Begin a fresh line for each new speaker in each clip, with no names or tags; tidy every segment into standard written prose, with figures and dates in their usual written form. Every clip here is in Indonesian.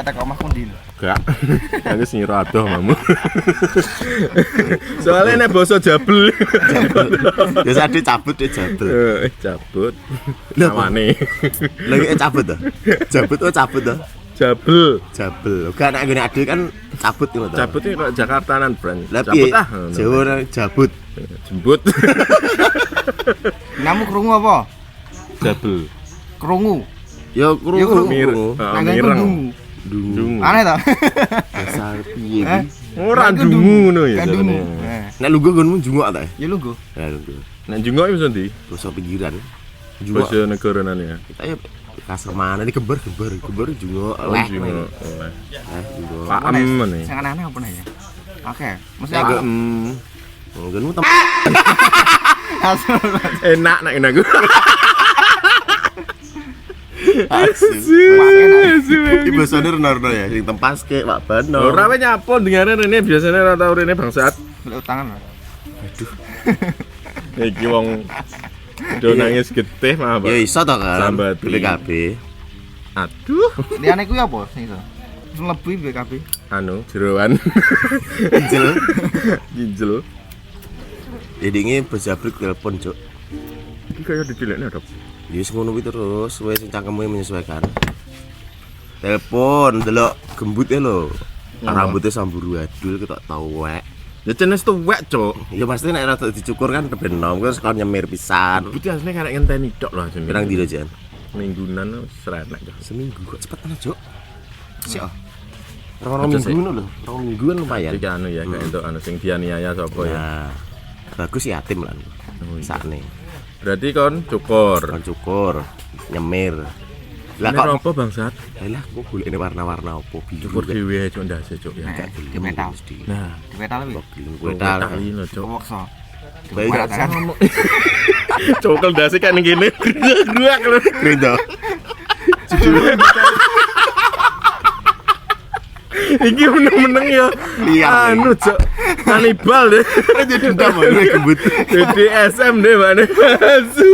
kata omahku ndi lho.
Gak. Aku sing ngira adoh mamu. Soalnya nek basa jabel.
Ya sadhe cabut ya jabel.
Cabut.
Lha
Nawane.
lagi cabut to. Cabut oh cabut to.
Jabel.
Jabel. Gak nek ngene ade kan cabut ngono to.
Cabut iki kok Jakartanan, Bran.
Lah
Cabut
piye?
ah.
Jawa jabut.
Jembut.
Namu krungu apa?
Jabel.
Krungu.
Ya krungu.
Mireng.
Nangane
Mireng.
dungu.
Dung.
Aneh to?
Asal piye
Eh?
iki?
Ora
Aku
dungu ngono ya.
Kan dungu.
jarane.
Nek lungguh nggonmu jungok ta?
Ya lungguh.
Ya lungguh.
Nek jungok iso ndi?
Basa pinggiran. Jungok.
Basa negaranan ya.
Kita ya kasar mana ini gember jungok leh.
Jungok.
Jungok.
Paem meneh.
Sing aneh-aneh apa nih ya? Oke, mesti
Agak
aku
nggonmu
Enak nek ngene aku.
Iki basane Renarno ya, sing tempaske Pak Bano.
Ora wae nyapo dengane rene biasane ora tau rene bangsat.
golek utangan.
Iki wong do nangis getih mah, Pak.
Ya iso to kan.
Sambati.
BKB.
Aduh.
Liyane kuwi apa sing iso? Sing lebih BKB.
Anu, jeroan.
Injil.
Ginjel.
Jadi ini berjabrik telepon, Cuk.
Iki kaya didilekne, Dok.
Ya wis ngono kuwi terus, wis cangkemmu menyesuaikan. Telepon, delok gembutnya lho. Rambutnya samburu adul ketok tawek.
Ya jenis tuwek, Cuk.
Ya pasti nek rada dicukur kan ben nom, terus kon nyemir pisan.
Putih asline karek ngenteni tok lho jenenge.
Pirang dino jan?
Minggunan wis renek, Cuk.
Seminggu kok cepet banget, Cuk. Sik.
Aja
Rong minggu
sih.
ngono lho. Rong mingguan lumayan.
Iki anu ya, kayak entuk anu sing dianiaya sapa ya.
Nah, bagus yatim lan. Sakne.
Berarti kon cukur.
Kon cukur, nyemir. Lah
Ini
kok
apa bangsat?
lah kok golekne warna-warna opo biru.
Cukur dhewe cuk ndase cuk ya.
Eh, di metal.
Nah,
Di metal kuwi.
Kowe
tak
tak.
lino cuk.
Wokso.
Baik gak
kan?
Cokel ndase kan ngene. Gruak lho.
Krindo.
Iki meneng-meneng ya.
Liar.
Anu cuk. Kanibal deh.
Jadi dendam gue gembut.
Jadi SM deh mana. Asu.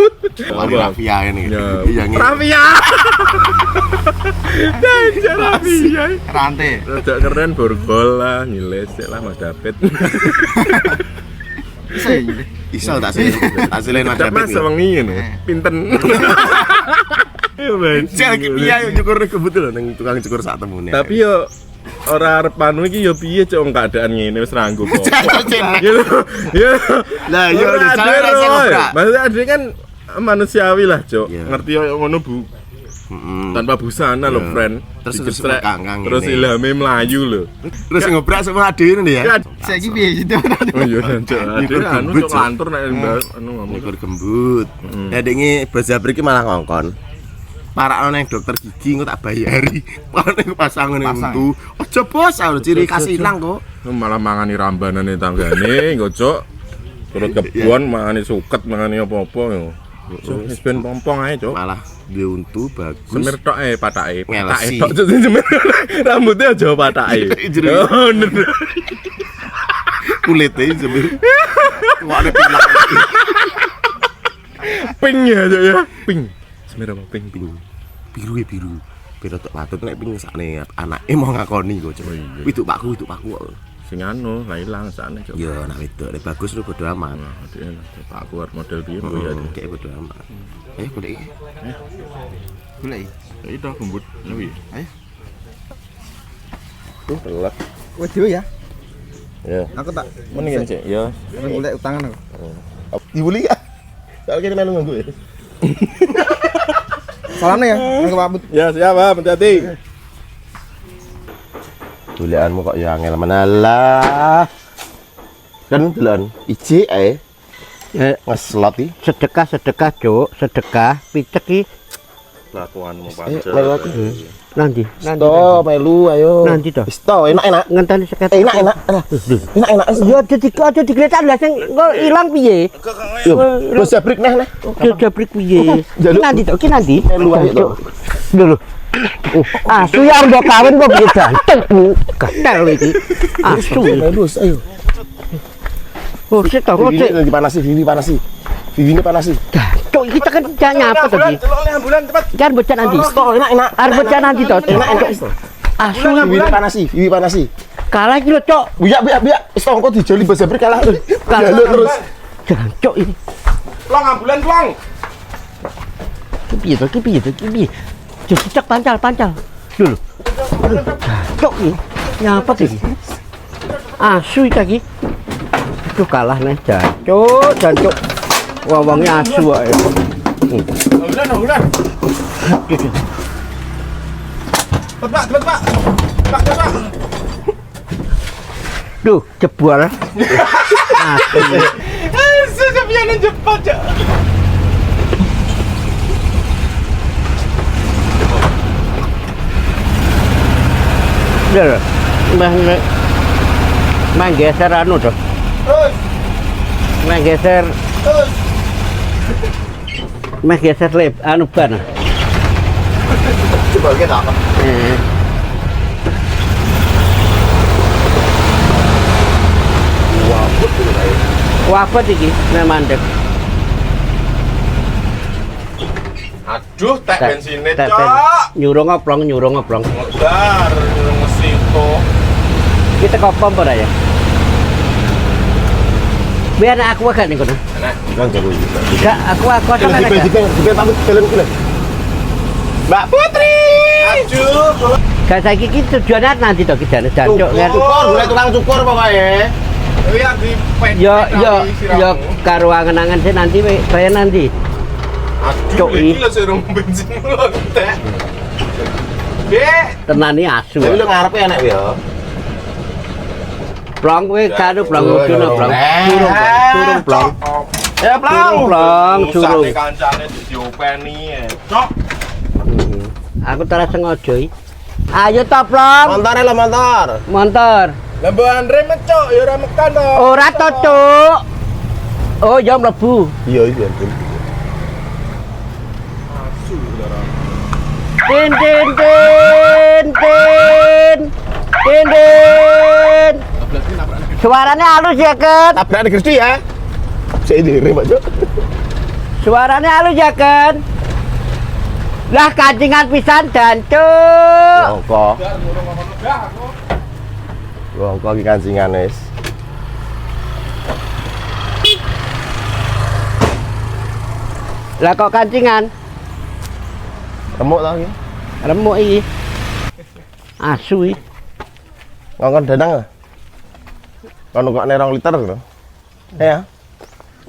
Wali rafia ini.
Ya.
Yang
Rafia. Danger Rafia.
Rantai.
Rada keren borgol lah, nyilesek lah Mas David.
Bisa ya jadi.
iso tak sih. Hasilnya Mas
Dapat
David.
sewengi ngono. Pinten. Ya ben.
Cek iya yo nyukur gembut lho ning tukang cukur sak temune.
Tapi yo ora arep anu iki yo piye cok keadaan ngene wis ranggo kok.
Cek.
Yo. Yo.
Lah yo
Ora
cara
ada,
rasa
Roy.
ngobrak.
Maksudnya ada kan manusiawi lah, Cok.
Iya.
Ngerti yo ngono Bu. Tanpa busana lho,
Iya.
friend.
Terus
Digestrek,
kangkang
terus
ini.
ilhame melayu lho.
Terus ngobrak semua ade ini ya.
Saiki piye gitu.
Oh iya, Cok.
Nyukur
Ada anu
gembut,
cok
Cok.
lantur nek anu ngomong.
Nyukur gembut. Ya dingi berjabrik iki malah ngongkon. Para nang dokter gigi engko tak bayari. Paling pasang ngene
Pasang.
untu. Aja bos, ciri khas ilang kok.
Malah mangani rambanane tanggane, engko Cok. Turut kebon mangani suket, mangani apa-apa yo. Cok, wis ben pompong ae, Cok.
Malah duwe untu bagus.
Semir tok patake.
Ngelesi.
Tok Cok semir. Rambutnya aja patake.
Jero.
Oh, bener.
Kulite jemir. Wah, ada pilak.
Pink ya, Cok ya. Pink. Semir apa pink?
Biru. Biru ya biru. Beda tok patut nek ping sakne anake mau ngakoni kok, Cuk.
Oh, iya.
Itu pakku kok.
Sing anu, lah ilang sakne, Cok.
Ya anak wedok nek bagus lu bodo amat.
Nah, dia Pak keluar model piye Bu ya.
Kayak bodo amat. Ayo golek iki.
Golek.
Ya itu gembut. Wi.
Ayo.
Tuh, telak.
Kowe dhewe ya.
Ya.
Aku tak
Mendingan sih, ya.
golek utangan aku.
Dibuli ya. Tak kene melu nganggo ya.
Salamnya ya, aku pamit.
Ya, siap, Pak. Hati-hati.
Doleanmu kok ya angel menalah. Kan dolan iji ae. Ngeslot iki.
Sedekah Cuk, sedekah picek iki
Kelakuanmu
Melu aku.
nanti
To melu ayo.
Nanti toh.
Wis to enak-enak.
ngenteni seket
Enak-enak. Enak-enak.
yo aja digletak lah sing engko ilang piye
Yo, wis jabrik neh.
yo jabrik piye
Jaluk.
nanti toh ki nanti
Melu ae to.
lho asu ya mbok kawin kok piye ganteng gatel iki asu
Melu ayo.
oh sik toh
Vivi
sik
lagi panasi, Vivi panasi. Vivi ini panasi.
cuk iki tekan jangan nyapa tadi
Celok ambulan cepat.
kan bocah nanti
To enak-enak.
arep bocah nanti toh
Enak-enak.
Asu
Wiwi panasi.
kalah iki lho, Cok.
Biak. Wis tongko dijoli Bos Jabrik kalah. Jaluk terus.
Jancuk ini.
Plong ambulan plong.
Ki piye to? Cek pancal. Dulu. Jancuk ini. Nyapa iki? Asu iki lagi. Itu kalah nih, jancuk. Wong-wonge asu wae.
Ambulan. Cepet, Pak.
Duh, jebol. Asu.
Sepian cepat, Cak.
Udah, main geser anu tuh. Main geser lep anu ban.
Coba kita apa?
Wapet iki nek mandek.
Aduh, tek bensinnya,
Tek
Cak.
nyurung ngoplong.
Ngodar, nyurung mesito.
Kita kopom ora ya? Biar aku agak nih kono.
Kan jago.
Enggak, aku kosong kan.
Juga pamit film iki lho. Mbak Putri.
Aduh.
Gak saiki iki tujuannya nanti to kijane jancuk kan.
Boleh tukang cukur pokoknya.
Ya di
Yo karo angen-angen sih nanti bayar nanti.
Aduh, ini lah serung bensin lontek.
Tenani asu.
Tapi lu ngarepe enak ya.
Plong kowe karo plong ngono plong. Turung plong.
Ya
Plong surung.
Kancane diopeni ya. Cok.
Aku terus sengaja iki. Ayo to plong.
Montore lo motor.
Motor.
Lah Mbak Andre mecok ya ora mekan to.
Ora to, Cuk. Oh, ya mlebu.
Iya.
Tin. Suaranya halus ya, Ken.
Tabrak di Kristi ya. Saya diri, Pak Cuk.
Suaranya halus ya, Ken. Lah kancingan pisan dan Cuk.
Wongko iki kancingan wis.
Lah kok kancingan?
Remuk ta iki?
Remuk iki. Asu iki.
Ngongkon danang. Kono kok 2 liter lho. Ya.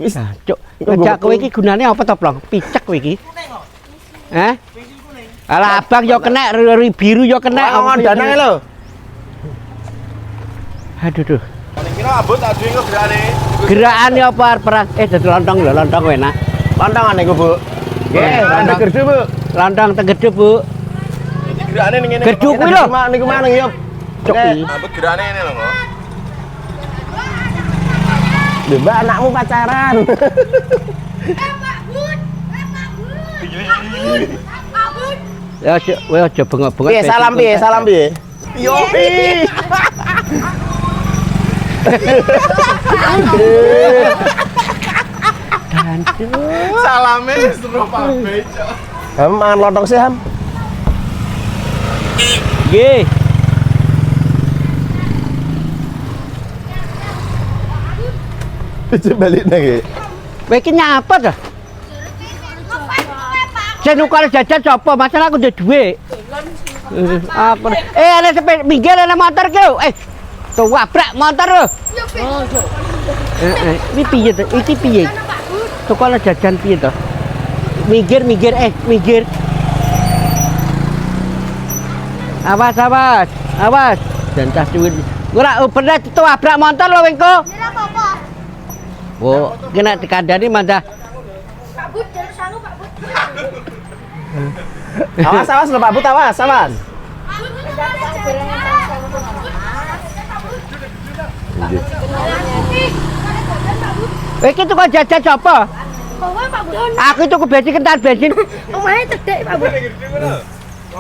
Wis.
Cuk, ngejak kowe iki gunane apa to, Plong? Picek kowe iki. Hah? Alah abang yo kena, biru yo kena.
Ngongkon danang lho.
Aduh.
Kira abot tak duwe gerakane.
Gerakane apa perang? Dadi lontong lho, lontong enak.
Lontongan niku, Bu. Nggih, ada gerdu, Bu.
Lontong tegedhe, Bu.
Iki gerakane ning ngene.
Gerdu kuwi lho.
Niku mana ya?
Cuk iki.
Abot gerakane ngene lho, kok.
Mbak anakmu pacaran.
Ya kowe aja bengok-bengok.
Piye salam piye? Yo.
Salame seru pabe, Cok.
Ham mangan lontong sih, Ham.
Nggih.
Coba balik nang.
Kowe iki nyapa to? Saya nukar jajan sapa? Masalah aku udah duit. Apa? Ada sepeda minggir ada motor kau. Tuh wabrak motor lo. Ini piye tuh? Ini piye? Tuh kalau jajan piye tuh? Minggir. Awas. Dan tas duit. Ora pernah tuh wabrak motor lo wengko. Oh, kena dikandani mantah.
Awas lho Pak But, awas.
Iki tuh kok jajan sapa? Aku tuku bensin kental bensin.
Omahe cedek Pak Bu.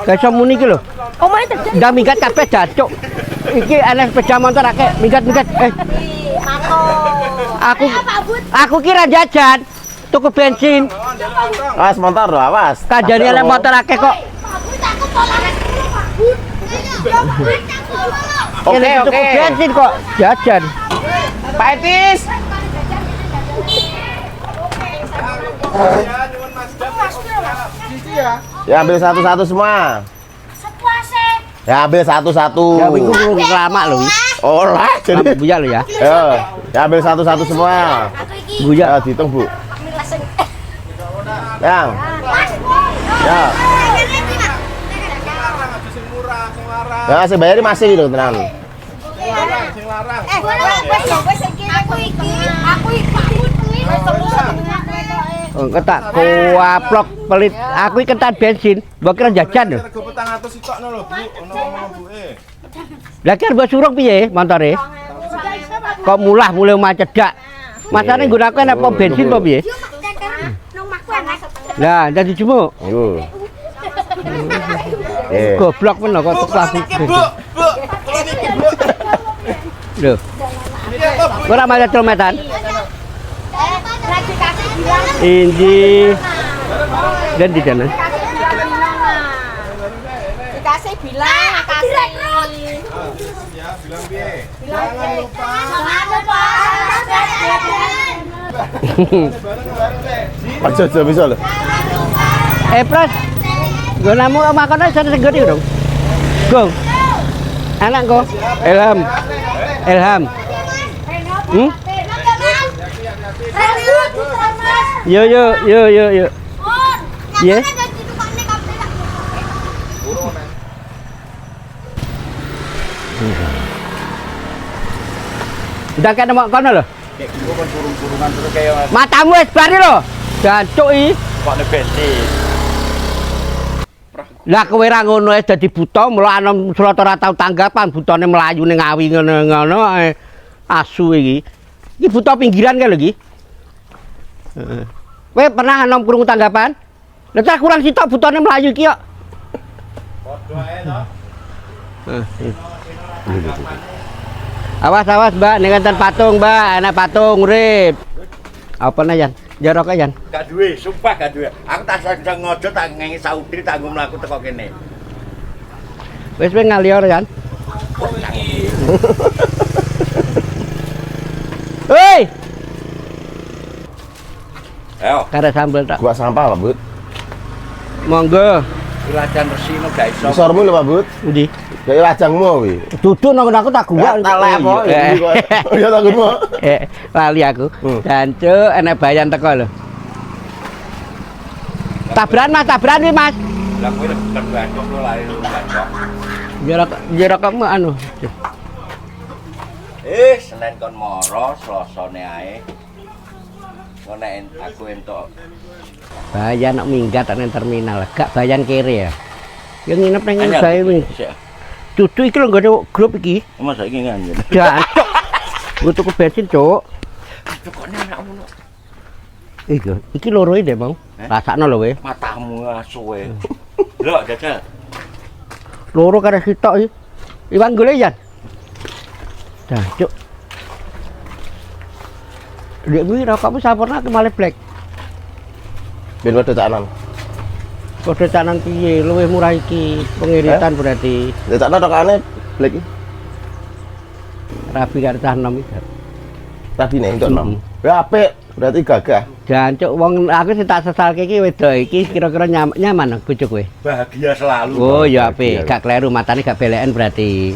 Gak iso muni iki lho.
Omahe cedek.
Ndak minggat kabeh jancuk. Iki ana sepeda motor akeh minggat. Aku kira jajan. Tuku bensin.
Awas motor lho, awas.
Kandhane ana motor akeh kok.
Pak Bu, aku polares dulu Pak Bu.
Oke,
Tuku
oke.
bensin kok jajan.
Pak Etis. Ya ambil satu-satu semua. Ya ambil satu-satu.
Ya minggu lama loh.
Oh lah,
Jadi
jadi
buya lo ya.
ya ambil satu-satu semua.
Buya.
Ya dihitung Bu. Yang. Ya. Ya saya bayari masih gitu tenang.
Oh, ketak kuaplok pelit. Aku iki kentan bensin. Mbok kira jajan lho.
Rego petang atus sitokno lho, Bu. Ono mbuke.
Lah kan mbok suruh piye montore? Kok mulai omah cedak. Masane nggunakake apa bensin apa piye? Lah, dadi jumuk.
Yo.
Goblok men kok tuk pabrik. Lho. Ora malah kilometeran. Ini dan di sana.
Dikasih bilang, kasih.
Ya, bilang piye?
Jangan lupa.
Aja bisa loh.
Pras. Gue namu makan aja sana segede dong. Gong. Anak kok. Ilham. Yo. Ye. Udah kena mak kono lho. Matamu wis bari lho. Jancuk iki.
Kok nek bensin.
Lah kowe ra ngono wis dadi buta, mula anom Surata ora tau tanggapan butane mlayu ning ngawi ngono asu iki. Iki buta pinggiran kae lho iki. Heeh. Kowe pernah anom krungu tanggapan? Lah tak kurang sitok butane mlayu iki kok.
Padha ae to.
Awas Mbak, ning enten patung Mbak, ana patung urip. Apa na Yan? Jarok Yan.
Gak duwe, sumpah gak duwe. Aku tak sedang ngojo tak ngengi Saudi tak nggo mlaku teko kene.
Wis ngalior Yan. Hei,
Ayo,
kare sambel tak.
Gua sampah Pak Bud.
Monggo.
ilajan resino gak iso.
Bisormu lho Pak Bud.
Ndi?
Ya lajangmu kuwi.
Duduk nang aku tak gua.
Tak lek apa? Ya takutmu.
Lali aku. Jancuk enek bayan teko lho. Tabran Mas, tabran wi Mas.
Lah kowe terbangkok lho lari lu bangkok.
Jarak kamu anu.
Senin kon moro, Selasane ae. Ngono aku entuk
Bayan nak minggat nang terminal, gak bayan kere ya. Yang nginep nang bae wi. Dudu iki lho nggo grup iki.
Mas saiki nganjen.
Jancuk. Gua tuku bensin, Cuk.
Cukone anakmu no.
Iki loro iki mau. Rasakno lho we.
Matamu asuwe. Lho, jajal.
Loro kare sitok iki. Iwan golek ya. Jancuk. Dek kuwi rokokmu sampurna ke Malih Black.
Ben padha canan.
Padha canan piye? Luwih murah iki. Pengiritan berarti.
Ya cakno rokokane Black iki.
Rabi karo cah enom iki.
Tadi nek entuk nom. Ya apik, berarti gagah.
Jancuk wong aku sing tak sesalke iki wedok iki kira-kira nyaman bojo kowe.
Bahagia selalu.
Oh ya apik, gak kleru matane gak beleken berarti.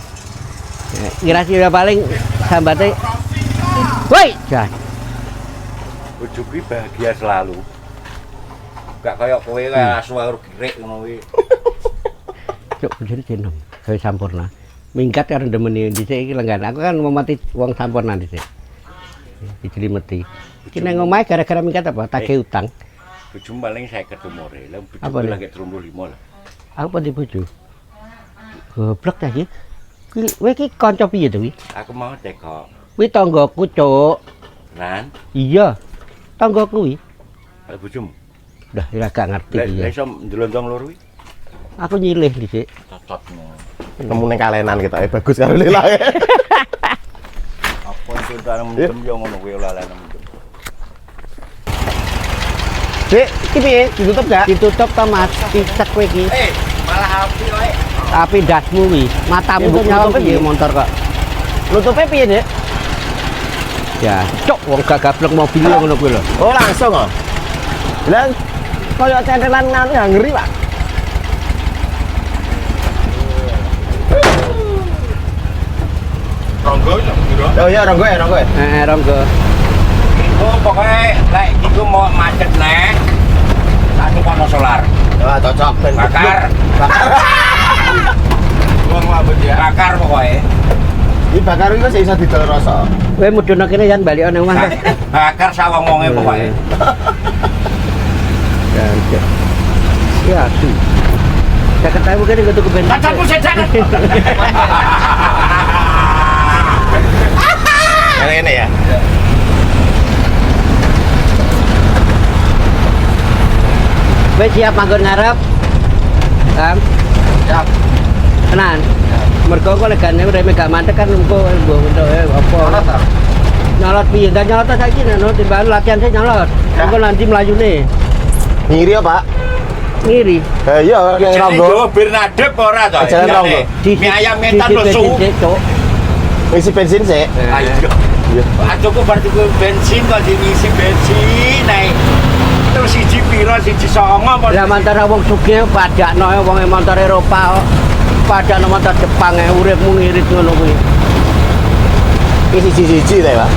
Kira-kira paling sambate. Woi, jan.
Bojoku bahagia selalu. Gak kaya kowe kaya asu karo girik ngono kuwi.
Cuk bojone jenom, gawe sampurna. Minggat karo ndemeni dhisik iki lenggan. Aku kan memati wong sampurna dhisik. Dijelimeti. Iki nang omahe gara-gara minggat apa? Tagih utang.
Bojomu paling 50 umure. Lah
Apa
bojoku
nih?
lagi 35 lah.
Aku pun di bojo. Goblok ta iki. Kowe iki kanca piye to kuwi?
Aku mau teko.
Kuwi tanggoku, Cuk.
Nan,
Iya. Tanggoku kuwi.
kalau bojomu.
Udah ora gak ngerti
Lah
iki.
iso ndelondong loro kuwi.
Aku nyilih dhisik.
Cocotmu.
Ketemu ning kalenan kita bagus karo Lila.
Apa itu dalam mendem yo ngono kuwi lalane mendem.
Dik, iki piye? Ditutup gak?
Ditutup ta Mas, pisek kowe iki.
Malah api wae.
Tapi dasmu wi, matamu kok nyala piye motor kok. Nutupe piye, Dik? Ya, cok wong gak gablek mobil ngono kuwi lho.
Oh, langsung kok. Lah koyo centelan nganu ya ngeri, Pak.
Ronggo ya, Bro.
Oh iya, ronggo ya.
Ronggo.
Oh, pokoknya lek iku mau macet neh. Tak tukono solar.
Wah, cocok ben
Bakar.
Wong mabut ya.
Bakar pokoknya.
Iki bakar iki wis iso didol rasa.
Kowe mudhun kene jan bali ana omah.
Bakar sawong-wonge pokoknya.
Ya, su. Saya ketemu kene kudu ke bensin.
Cacatmu sedan.
Ini ya.
Wis siap manggon ngarep. Kam.
Siap.
Tenan. Mergo kok legane udah megak mantek kan engko mbok apa. Nyolot piye? Dan nyolot saiki no timbang latihan saya nyolot. Engko nanti melayune.
Ngiri ya, Pak?
Ngiri.
Iya, yang ronggo.
Jawa Bernadette ora to?
Jalan Ronggo.
Mie ayam mentan lesu.
Ngisi bensin sih.
Ayo. Aduku bar tuku bensin kok ngisi bensin naik. Terus siji piro siji 9 apa?
Lah mantara wong sugih padakno wong motor Eropa kok. Padakno motor Jepang uripmu ngirit ngono kuwi.
Ini siji-siji ta, Pak.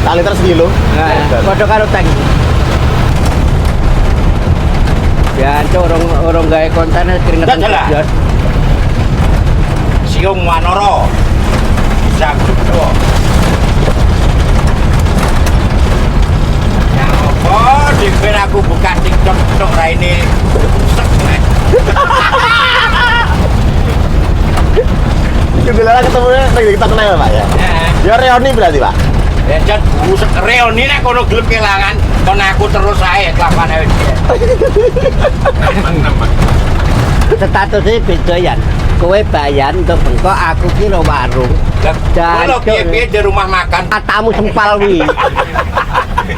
Tak liter sekilo.
Nah, padha karo tank. Ya, cok orang gawe konten keringetan
Dadah.
jelas.
Siung Wanoro. Bisa juga. Ya apa dikira aku buka TikTok tok raine.
Juga ketemu kita kenal, Pak ya. Ya reuni berarti, Pak.
Ya jan busuk reuni nek kono gelem kelangan kon aku terus ae kelapane dia.
Statusnya beda ya. Kowe bayan untuk bengkok aku kira warung.
Dan kalau piye-piye di rumah makan.
Matamu sempal wi.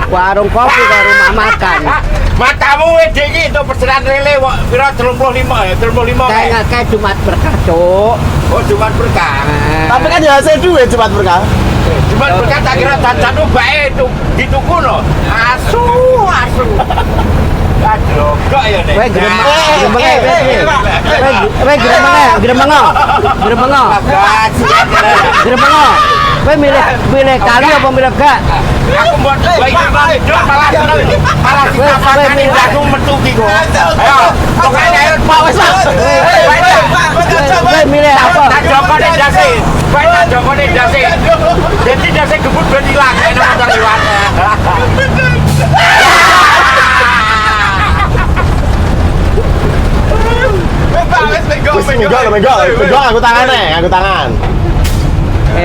Warung kopi ke rumah makan.
Matamu wis iki itu pesanan lele kok pira 35 ya 35.
Kayak Jumat berkah, Cuk.
Oh Jumat berkah.
Tapi kan ya hasil duit Jumat berkah.
Jumat berkah tak kira dadan bae itu dituku no. Asu. Aduh, kok ya nek.
Kowe gremeng. Kowe milih kali apa milih gak?
Aku buat baik malah kita milih aku metu ki kok. Ayo, pokoknya ayo Pak wis.
Kowe milih apa?
Tak jokone dasi. Kowe tak jokone dasi. Jadi dasi gebut ben ilang nek motor liwat.
Megang aku tangan.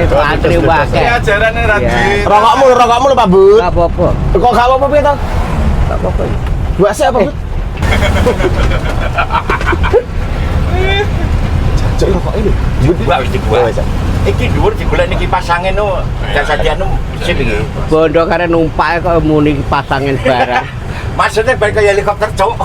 Patri wae.
Ajarane ra duit.
Rokokmu lho, Pak Bud.
Gak apa-apa.
Kok gak apa-apa piye to?
Gak apa-apa.
Buat siapa, Bud? Jajak rokok ini.
Dibuat wis dibuat. Iki dhuwur digolek niki kipas angin no. Jasadian sip iki.
Bondo kare numpak kok muni pasangin barang.
Maksudnya balik ke helikopter, Cok.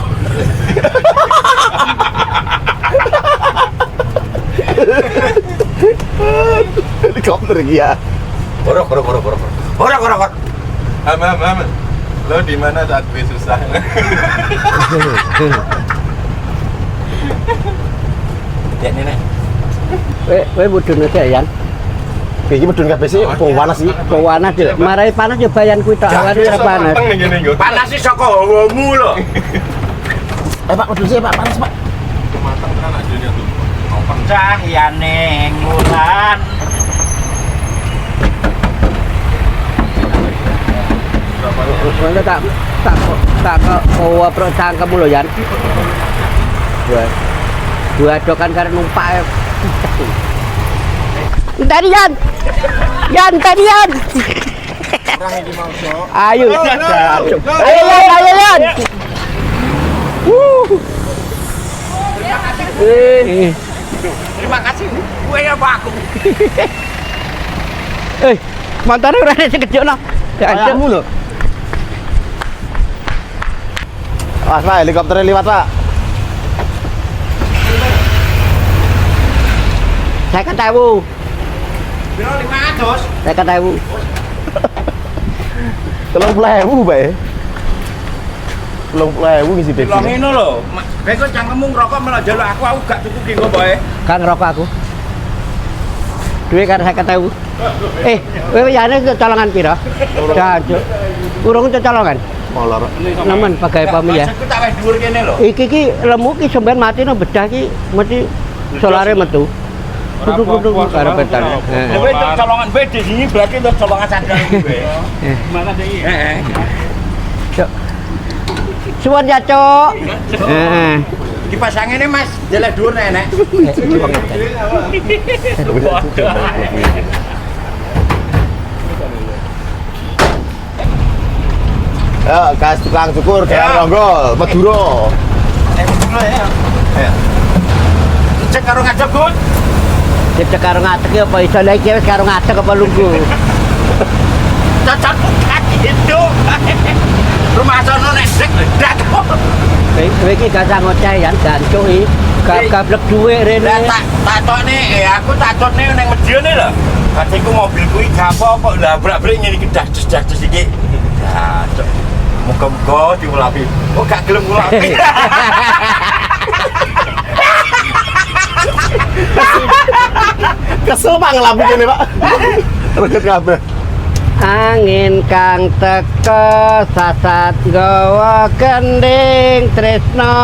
Helikopter ya.
Borok.
Am. Lo di mana saat gue susah?
Ya nenek.
Kowe mudhun aja ya.
Iki medun kabeh sih, panas sih.
Panas yo. Marai panas yo bayan kuwi tok awan ora panas.
Panas sih saka hawamu lho.
Pak, medun sih, Pak, panas, Pak.
Matang tenan aja nih tuh.
Cahyane ngulan.
Kowe tak kowe pro cangkemmu lho Yan. Dua dokan karo numpak. Tadi Yan. Yan. Ayo. Ayo Yan.
Terima kasih. Gue apa aku?
Montore ora sing kejokno.
Kamu lho. Awas, Pak, helikopternya lewat, Pak.
50.000.
Piro 500?
50.000.
30.000 bae. 30.000 ngisi
Lho
bensin.
ngono lho. Bae kok cangkemmu ngerokok malah njaluk aku gak tuku ki engko bae.
Kan ngerokok aku. Duit kan 50.000. Kowe yane colongan pira? Jancuk. Urung colongan.
Molor.
Nemen pegawai PAMI ya.
Maksudku tak wis dhuwur kene lho.
Iki lemu ki sampean mati no bedah ki mesti solare metu. Kudu karepetan.
Kowe itu colongan bae di sini berarti untuk colongan sadar kowe. Gimana deh? Heeh.
Cuk. Suwun ya, Cuk. Heeh.
Dipasang ini Mas, jelek dhuwur nek.
Ya, gas tukang cukur, kayak ronggol, Madura.
Cek karo ngajak Gun.
Cek karo ngatek ya apa iso lagi wis karo ngatek apa lungguh.
Cacat kan itu. Rumah sono nek sik dak.
Kowe iki gak sang ngoceh ya gancuk iki. Gablek dhuwit rene.
Lah tak tokne aku takutne ning medione lho. Katiku mobil kuwi gak apa-apa lah brak-brik ngene iki das iki. Ya, cok. Muga-muga diulapi. Oh gak gelem ngulapi.
Kesel Pak ngelapik ini Pak. Reget kabeh.
Angin kang teka sasat gawa kending tresno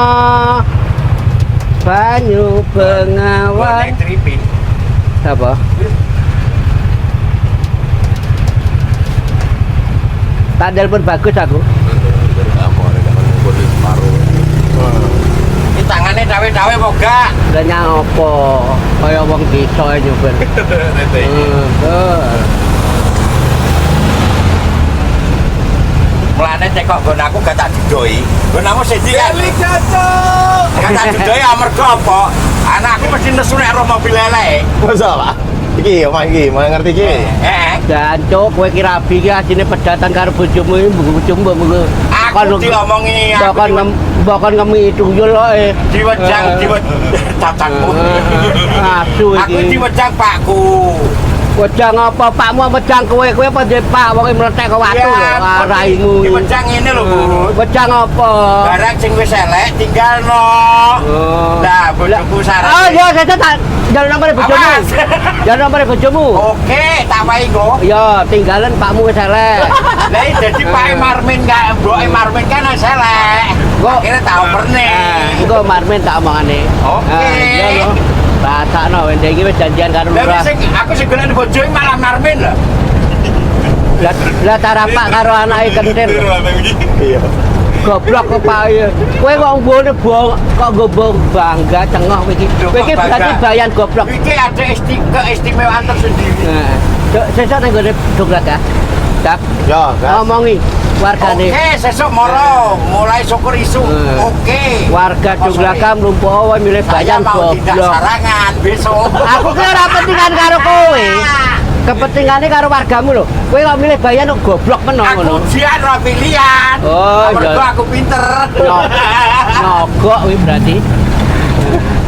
banyu pengawan
Nek tripin.
apa tak telepon bagus aku
Iki tangane dawe-dawe apa gak?
udah nyopo kaya wong desa nyuben
Mulane cek kok nggon aku gak tak didoi. Nggon aku siji kan. Gak tak didoi amarga apa? Anakku mesti nesu nek ro mobil elek.
Masa Pak? Iki, omah iki, mau ngerti iki.
Jancuk kowe ki rabi ki asine pedatan karo bojomu iki bojomu mbok
Aku diomongi
bakon ngemi tuyul kok
diwejang cacatmu.
asu
Aku
iki
diwejang pakku.
wedang apa pakmu wedang kowe apa ndek pak wong meletek kok watu lho raimu
Diwejang ngene lho, Bu.
wedang apa
Barang sing wis elek tinggalno. Lah bojoku saran.
oh ya saya tak jalan nomor bojomu
Awas.
jalan nomor bojomu
Oke, tak wae go.
ya tinggalan pakmu wis elek
Lah dadi Pak Marmin gak Mbok Marmin kan wis elek.
Kok
Akhirnya tak operne.
engko Marmin tak omongane
Oke.
iya lho rasakno wende iki wis janjian karo
Lah
lurah
sing aku sing golek bojo malah Marmin lho.
lah tarapak karo anake kentir
Iya.
goblok kepae kowe kok nggone kok nggo bangga cengah kowe iki kowe iki berarti bayan goblok
Iki ada keistimewaan tersendiri.
nah sesuk nang gone doglak ya Dap,
Ya, gas.
ngomongi wargane
Oke, sesuk moro mulai syukur isu. Oke.
warga Doglaka mlumpuh wae milih
Saya
bayan
mau tidak
goblok
sarangan besok.
aku ki ora pentingan karo kowe kepentingane karo wargamu lho kowe kok milih bayan kok goblok men
Aku
ngono
ujian ora pilihan.
Oh,
Mergo
iya.
aku pinter.
nyogok kuwi berarti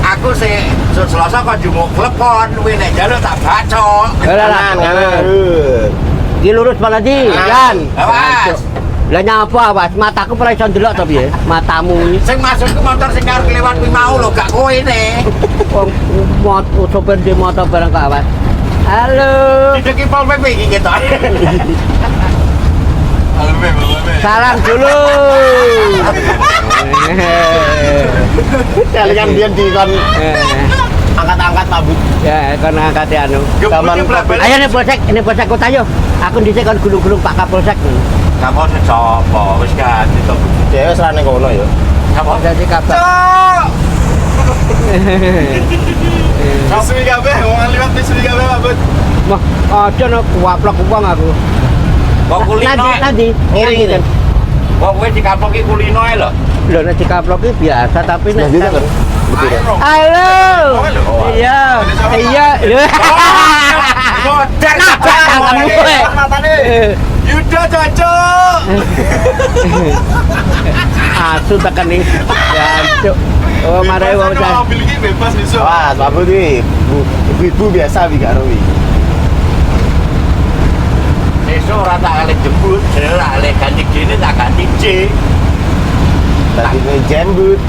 Aku sih Selasa kok jumuk telepon, kuwi nek njaluk tak bacok.
Kanan, kanan. Iki lurus Paladi, kan.
Awas.
Lah nyapa awas, mataku ora iso ndelok to piye? Matamu iki.
Sing masuk ke motor sing karo lewat kuwi mau lho, gak kowe ne.
Wong sopir di motor barang kok awas. Halo.
Dideki Pol PP iki ketok.
Salam dulu.
Kalian dia dikon angkat-angkat mabuk.
Ya, kan angkat anu. Ayo nih polsek kota yo. Aku dhisik kon gulung-gulung Pak Kapolsek.
Kamu sapa? Wis ganti to.
Ya wis rane kono ya.
Kamu
Dadi kabar.
Suwi kabeh, wong liwat wis suwi kabeh mabuk.
Mah, aja nek waplok uang aku.
Wong kulino.
Nanti
Ngiring ini.
Wong kowe dikaploki kulino ae lho.
Lho nek dikaplok iki biasa tapi nek
Nah, kan.
halo. Iya. Iya.
Modar
Tanganmu kowe.
Matane.
Yuda cocok.
Asu tekan nih. Ya, cuk. Oh, marai wong
Biasanya
jan.
mobil ini bebas besok. Wah, mabuk ini ibu-ibu biasa wi karo wi.
Sesuk ora tak kali jemput, ora kali ganti gini tak ganti C.
Tadi ini jembut.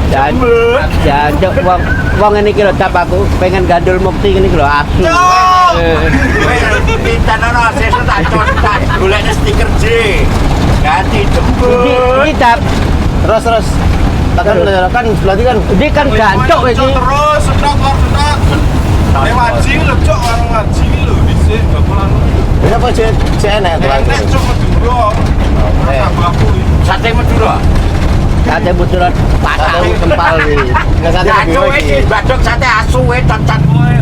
Jancuk wong ngene iki lho cap aku pengen gandul mukti ngene iki lho asu.
Kita nono sesuk tak contak golekne stiker J. Ganti jemput.
Iki cap
Terus. Kan berarti kan
iki kan gancuk iki.
terus sedok. Ngaji lho, Cok, warung ngaji lho dhisik bakulan. Ya apa enak to. Enak Cok Madura. Tambahku iki.
Sate Madura.
Sate buturan patah kempal iki.
Enggak sate
Badok iki, badok sate asu wae cacat kowe.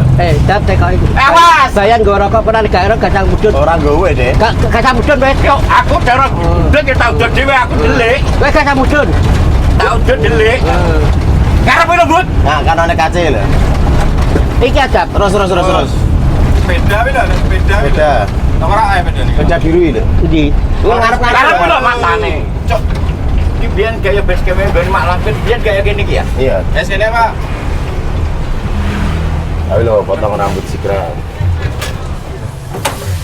Cap teko iki.
Awas.
Bayan nggo rokok pernah gak ero gacang mudun.
Ora gowe, Dek.
Gacang mudun wis tok.
Aku darah udah kita udah dhewe aku delik.
Wis gacang mudun.
Tak udah delik. Karepe lho, Bud.
Nah, kan ana kace lho.
Iki aja.
Terus.
Sepeda beda, sepeda.
Beda.
Nomor ae beda nih.
Beda biru itu.
Ndi?
Lu ngarep-ngarep
Karepe lho matane. Cok. Iki biyen gaya base camp ben mak lampir biyen gaya kene iki ya.
Iya.
SN Pak.
Ayo lo potong rambut si keren.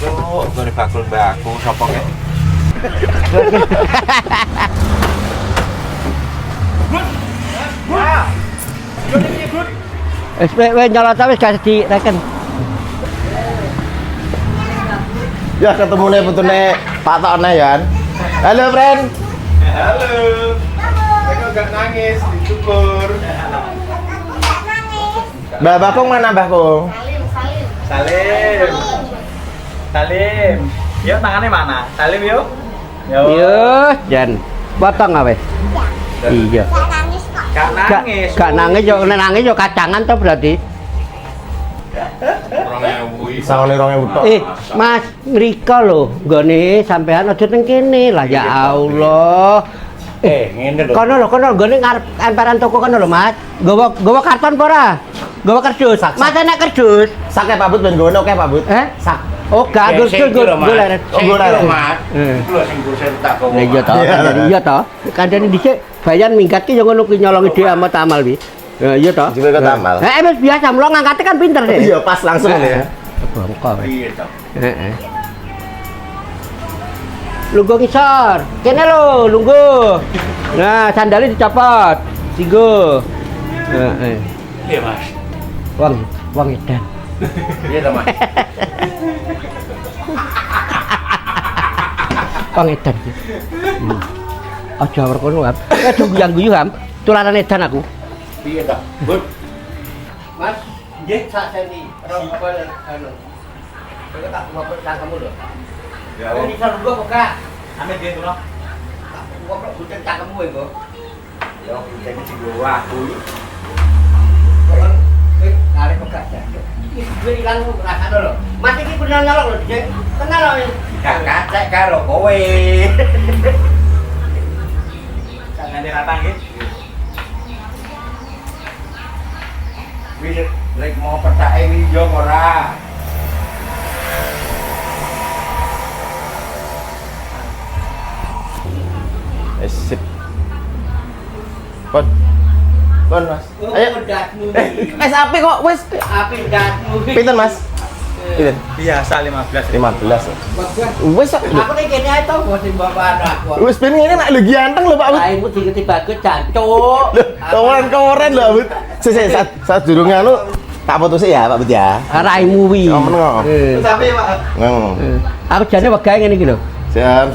Cok, gore bakul mbakku sapa kek?
Wis nyolot wis gak direken.
Ya ketemu nih putune Pak Tokne ya. Halo, friend.
Halo. Aku gak nangis, dicukur.
Mbak Bakung mana Mbak Kung?
Salim. Yuk tangannya mana? Salim yuk.
Yo, jan. Potong awe. Iya.
Gak nangis.
Gak nangis yo, nek nangis yo kacangan to berarti.
Sangone 2000 tok.
Mas, mriko lho, nggone sampean aja teng kene lah ya Allah.
Ngene lho.
Kono nggone ngarep emperan toko kono lho, Mas. Nggawa karton apa ora? Nggawa kardus. Mas enak kardus.
Sak Pak Bud ben gono oke Pak Bud.
Sak. Oh, gak
Sing iki lho, Mas.
golek.
Sing iki lho,
golek.
Mas. Iku lho sing dosen tak kowo.
Lah iya to, kandhane iya to. Kandhane dhisik bayan minggat ki yo ngono kuwi nyolongi dhewe amat amal wi. Ya iya to.
Juga kok amal.
Wis biasa mlo ngangkate kan pinter deh.
Iya, pas langsung ya.
Bongko.
Iya to.
Heeh. Lungguh ngisor. Kene lho, lungguh. Nah, sandalnya dicopot. Singgo. Heeh.
Iya, Mas.
Wong edan.
Iya to, Mas.
Wong edan. Aja war kono, Ham. Aja guyu-guyu, Ham. Tularan edan aku.
Piye to? Bud.
Mas, nggih sak senti. Apa anu. Kowe tak ngobrol kamu lho. Ya. Ini bisa lungguh kok, Kak.
Ame dia tuh.
Tak ngobrol bucen cangkemmu iku.
Ya bukan sing gua aku.
Kon arek kok gak jago. Iki duwe ilang rasane lho. Mas iki bener nyolong lho, Dik. Kenal lho.
Gak kacek karo kowe.
Tangannya ratang gitu.
Wis lek mau petake video ora.
Sip. Kon Mas. Ayo. Api kok wis.
Api ndatmu.
Pinten Mas? Pinten?
Biasa 15.
15. Wis
Aku ning kene ae to, wis bapak aku.
wis ben ngene nek lho ganteng lho Pak Bud.
Raimu digeti bagus jancuk.
Keren lho Pak Bud. Sik saat durung anu tak putusi ya Pak Bud ya.
Raimu wi.
Oh, meneng.
Tapi Pak.
Aku jane wegahe ngene iki lho.
Siap.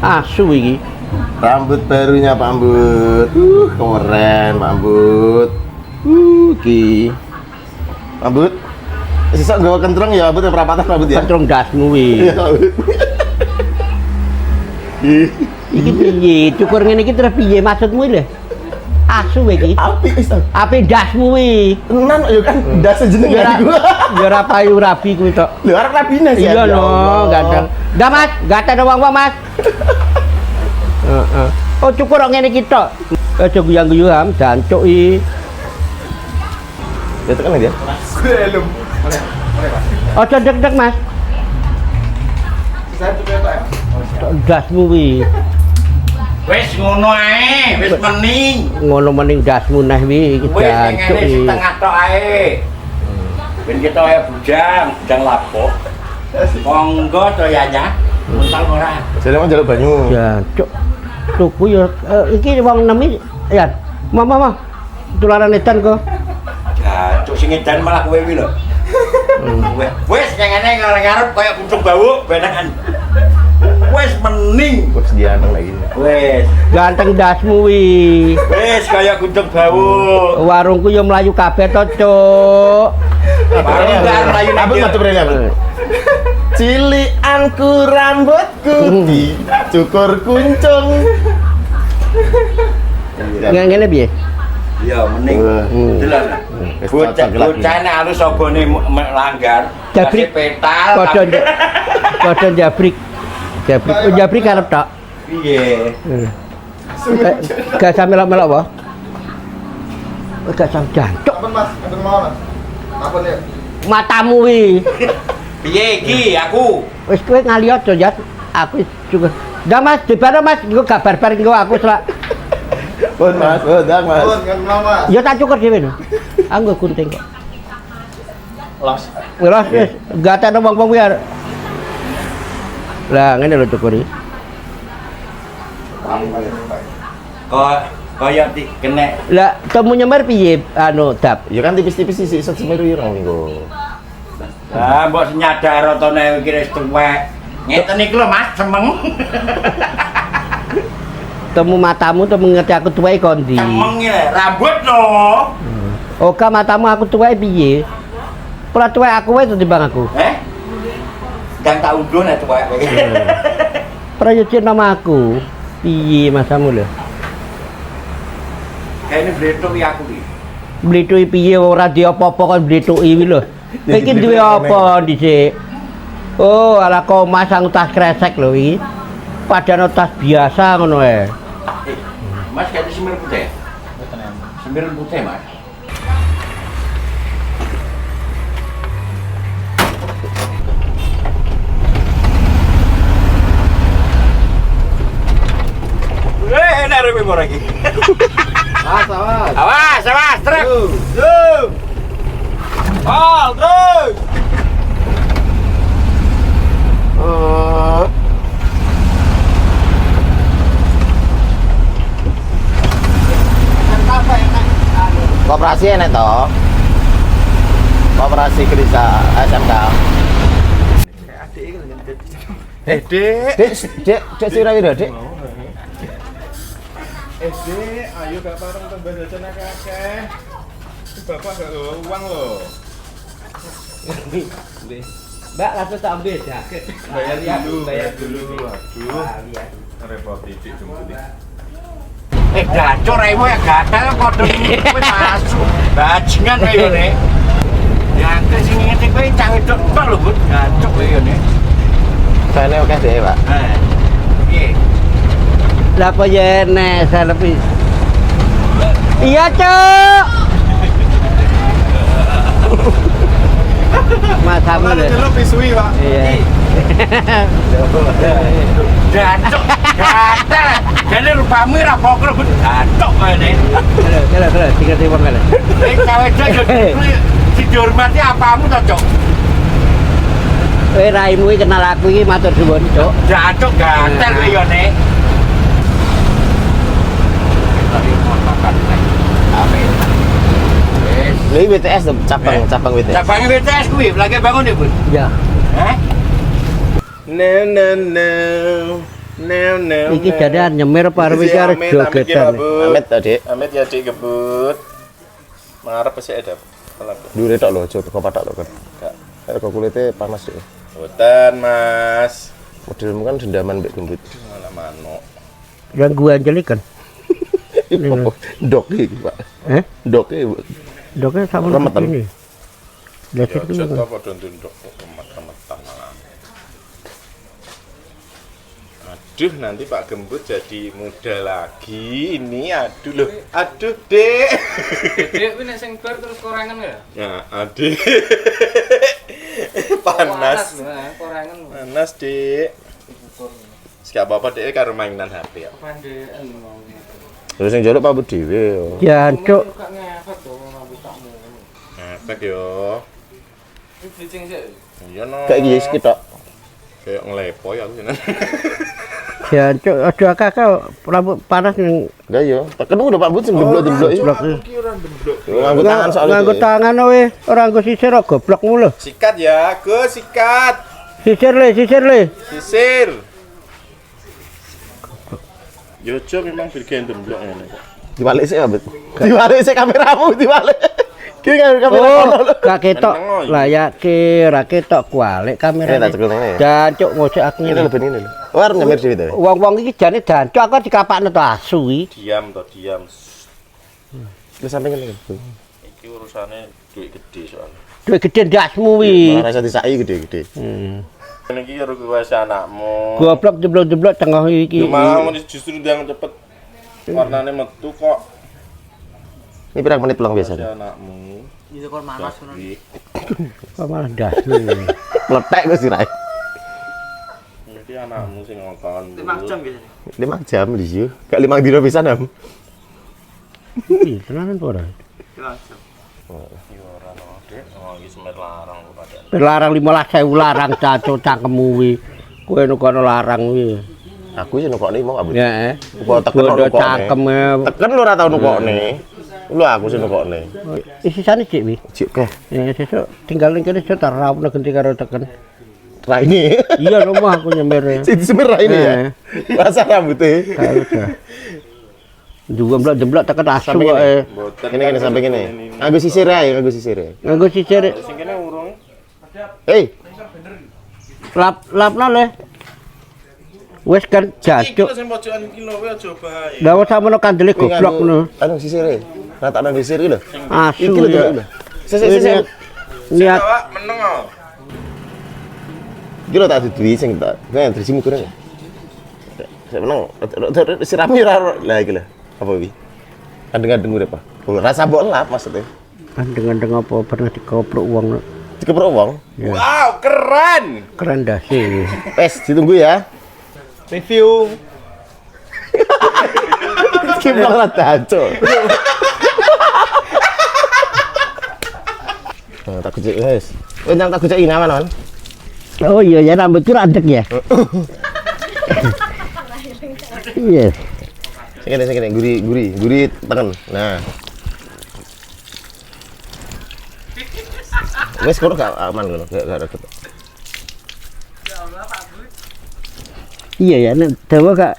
Asu iki.
Rambut barunya Pak Bud. Keren Pak Bud. Ki. Pak Bud. Sesuk nggawa kentrong ya Pak Bud perapatan Pak Bud ya.
Kentrong dasmu wi.
Iya Pak Bud.
Iki piye? Cukur ngene iki terus piye maksudmu lho? Asu iki.
Api wis to.
Api dasmu wi.
Tenan yo kan ndas jenenge gua.
Ya ora payu rabi kuwi tok.
Lho arek rabine sih.
Iya no, ganteng. Ndak Mas, ganteng wong-wong Mas. Heeh. Oh cukur ngene iki tok. Aja guyang-guyu Ham, jancuk iki.
Ya tekan dia.
Belum.
Aja deg-deg Mas.
Saya juga Pak.
Dasmu wi.
Wis ngono ae, wis mending.
Ngono mending dasmu neh wi iki
Wis
jancuk
ngene
iki.
setengah tok ae. Ben kita ae bujang lapo. Monggo to yanya. Mental ora.
Jale mau njaluk banyu.
Jancuk. Tuku ya iki wong nemi ya. Mama. Tularan edan kok.
Jancuk sing edan malah kowe wi lho. Wis ngene ngarep koyo kucing bau benekan. Wis mending.
Wis dianteng lagi.
Wis.
Ganteng dasmu wi.
Wis kaya kucing bau.
Warungku ya mlayu kabeh to, Cuk.
Baru ndak mlayu
Apa metu brene apa? Cilianku rambutku cukur kuncung.
Ngene piye?
Iya, mending. Delok. Bocah nek alus obone melanggar,
Jabrik.
kasih petal.
Padha jabrik. Jabrik arep tok.
Piye?
Gak sampe melok-melok apa? Gak sampe jancuk.
Apa Mas? Apa mau Mas? Apa nih?
Matamu wi.
Piye iki aku?
Wis kowe ngali aja, Jas. Aku juga. Dah Mas, dibaro Mas, engko gak barbar engko aku selak.
Pun Mas, ndang Mas.
Pun kan mau Mas.
Ya tak cukur dhewe lho. Aku nggo gunting kok.
Los.
Ngeros wis, gak ada wong-wong kuwi arek. Lah ngene lho cukuri.
Kaya kena.
Lah temu nyemer piye anu dap?
Ya kan tipis-tipis sih iso semeru ireng minggu.
Lah mbok nyadar otone iki wis tuwek. Ngeten iki lho Mas, semeng.
Temu matamu temu ngerti aku tuwek kondi.
Semeng iki rambut lho.
Oka matamu aku tuwek piye? Ora tuwek aku wae timbang aku.
Sedang tak unduh nek tuwek iki.
Prayogi nama aku. Piye masamu lho?
Kayane bletok iki aku iki.
Blituki piye ora di apa-apa kon blituki wi lho. Iki duwe apa dhisik? Oh, ala kok masang tas kresek lho iki. Padahal tas biasa ngono ae.
Mas kayak semir putih. Semir putih, Mas. Enak rebe lagi. Awas, truk. Pal, truk.
Koperasi enak toh. Koperasi Krisa SMK.
Dek.
Dek sira-sira, Dek.
Dek, ayo gak pareng tambah jajan akeh-akeh. Bapak gak bawa uang loh.
Mbak langsung tak ambil jaket.
Bayar dulu. Aduh. Repot titik jemput.
Gacor rewo ya gatel kodon kowe masuk. Bajingan kowe yo ne. Ya ke sini ngerti kowe cang edok tok lho, Bud. Gacor kowe yo ne.
Saya oke deh, Pak.
Piye?
Lah apa ya nek selfie. Iya, Cuk. Masamu lho.
Celuk pisui, Pak.
Iya.
Gacor. Gatel. Jane rupamu ora pokok, Bud. Gacor kowe ne.
Kalo, dikati wong kale.
Cawe cek yo dihormati apamu to, Cuk?
Raimu iki kenal aku iki matur suwun, Cuk.
Gacor gatel kowe yo ne.
Ini BTS tuh, cabang BTS.
Cabangnya BTS kuwi, lagi bangun ya, Bud?
Ya.
Hah?
No.
Iki jadian nyemir apa arep iki arep jogetan.
Amit tadi.
Amit ya Dik gebut. Ngarep sih ada.
Dure tok lho, aja kok patok tok kan. Gak. Kok kulite panas ya.
Boten, Mas.
Modelmu kan dendaman mbek gembut.
Malah manuk.
Yang gua anjelikan.
Dok iki, Pak. Dok iki.
Doknya sama
Remetan.
ini. Lihat
Ya,
itu.
jatuh apa dunduk remet-remetan malah. Aduh, nanti Pak Gembut jadi muda lagi. Ini aduh loh. Aduh, Dek.
Dek kuwi nek sing bar terus korangan ya.
Ya, adik. Panas.
Korangan.
Panas, Dek. Gak apa-apa deh karo mainan HP ya.
Terus yang jorok Pak Bud dhewe.
Jancuk.
Ngepek yo. Iya no.
Kayak gini sekitar.
Kayak ngelepo ya aku jenengan.
Jancuk aja kakak rambut panas yang
Enggak yo. Tekan udah Pak Bud sing demblok-demblok iki. Nganggo tangan soalnya.
nganggo tangan we, ora nganggo sisir goblok mulu.
Sikat ya, Gus, sikat.
Sisir le.
Sisir. Yo cok memang bikin demblok ngene kok.
Dibalik sih, Pak Bud. Dibalik sih kameramu, dibalik. Ki kamera
Oh, gak ketok layake, ora ketok kualik kamera.
tak cekel ngene.
Jancuk ngocek aku
Ini
ngene.
lebih ini lho. War nyamir dhewe to.
Wong-wong iki jane jancuk aku dikapakno to asu iki.
Diam toh, diam.
Wis sampe ngene.
Iki urusane duit gede soalnya.
Duit gede ndasmu wi.
Ora iso disaki gede-gede.
Ini iki karo kuwes anakmu.
Goblok jeblok-jeblok tengah iki.
Yo malah justru yang cepet warnane metu kok.
Ini pirang menit pulang
Si
biasanya?
anakmu.
Itu kon malas ngono.
Kok malah ndasmu.
Letek Gus dirai.
Iki anakmu sing ngokon.
5 jam biasanya.
5 jam di situ. Gak 5 dino pisan, Am.
Ih, tenanan to ora.
5 jam.
Yo ora no, Dek. Oh, iki semet larang kok padahal.
Larang 15.000 larang caco cangkemmu wi. Kowe kono larang wi.
Aku sih nukokne mau Abud.
Ya,
Kok tekan
bodo
nukokne.
cangkeme.
Tekan lu ora tau nukokne. Lu aku sih nukokne.
Sisane cik wi.
Cik keh.
Ya sesuk tinggal ning kene sesuk tarawno ganti karo teken.
Raine.
Iya rumah aku nyember.
Si disemir raine ya. Rasa rambutnya.
Juga jemblok tekan asu
Sampai
kok.
gini. Ini sampai gini. Nganggo sisir ae, nganggo sisir ae.
Nganggo sisir.
Sing kene urung.
Hei,
Lapno le. Wes kan jancuk.
Iki sing pojokan iki lho kowe aja bae.
Lah wis samono kandele goblok ngono.
anu sisir ae. Ratakno sisir iki lho.
Asu
Iki lho
ya.
delok lho. Sisir.
Niat
Awak meneng kok.
Iki lho tak duduhi sing tak. Nah, dresimu kurang. Saya menang. Sirami ora lah iki lho. Apa wi? Kadang-kadang urip apa? Rasa mbok lap maksudnya.
kan dengan apa pernah dikoprok uang
Dikeprok wong.
Wow, keren.
keren dah sih.
Wes, ditunggu ya.
Review.
Kiplok lah dancuk. Oh, tak kucek guys. Wes nang tak kucek ini aman, Man.
Oh iya ya rambutku radek ya. Iya.
Sing guri tekan. Nah. Wes kono gak aman kono, gak reket.
Iya ya, nek dawa gak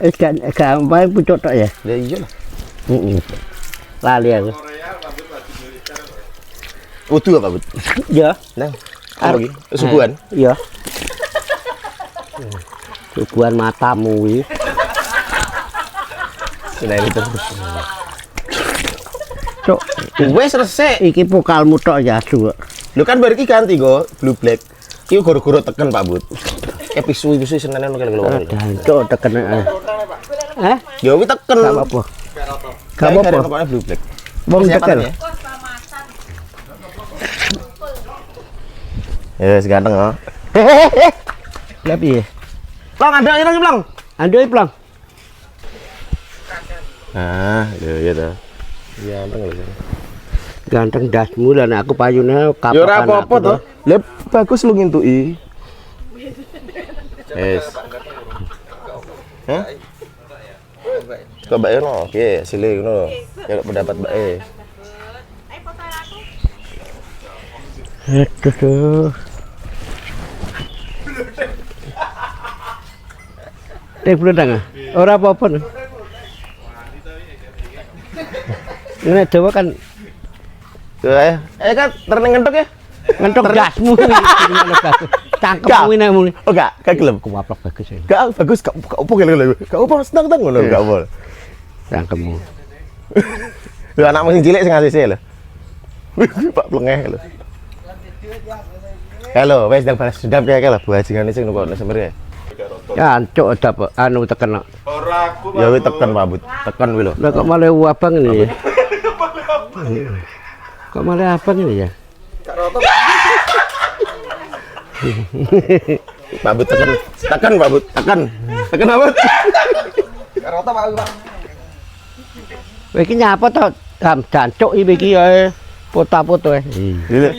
apa pucuk tok ya.
Ya iya lah.
Lali aku.
Utuh apa, Bud?
Ya,
Nah. Apa lagi? Subuhan.
iya. Subuhan matamu iki.
Nah, ini terus.
Cok,
Wes resik.
iki pokalmu tok ya, Su.
Lu kan bar iki ganti go blue black. Iki goro-goro teken Pak Bud. Pisu-pisu senenen kene lho.
Cok teken.
Ya wi teken.
Gak apa-apa. Gak apa-apa.
Pokoknya blue black.
Wong
Siapa
tekel.
ya? Ya, wis ganteng oh.
Lah piye?
Lang ada ireng Lang.
Andoi plang.
Ah, ya ta. Iya, ganteng lho.
Ganteng dasmu lan aku payune kapan.
Ya ora apa-apa to. Lah bagus lu ngintuki. Wes. Hah? Kok bae no, oke, sile ngono. Ya pendapat bae.
Aduh. Belum tengah. Ora apa-apa. Ini Jawa kan
Tuh kan terning ngentok ya.
ngentok dasmu. Cangkemmu ini muni.
Oh gak gelem.
Kuwaplok bagus ya.
Gak bagus, gak opo gele. Gak opo seneng ngono, gak opo.
Cangkemmu.
Lho anakmu sing cilik sing ACC lho. Pak plengeh lho. Halo, wes ndang balas dendam kayak lho bajingane sing nukokne semer ya.
Ya ancuk dapat anu teken.
Ora aku.
Ya wis teken Pak Bud. Teken wi lho.
Lah kok malah abang ini ya? Kok malah abang ini ya?
Pak Bud tekan Pak Bud, tekan. Kenapa?
Rata Pak.
Iki nyapa to? Jancuk iki pota-foto.
Ini.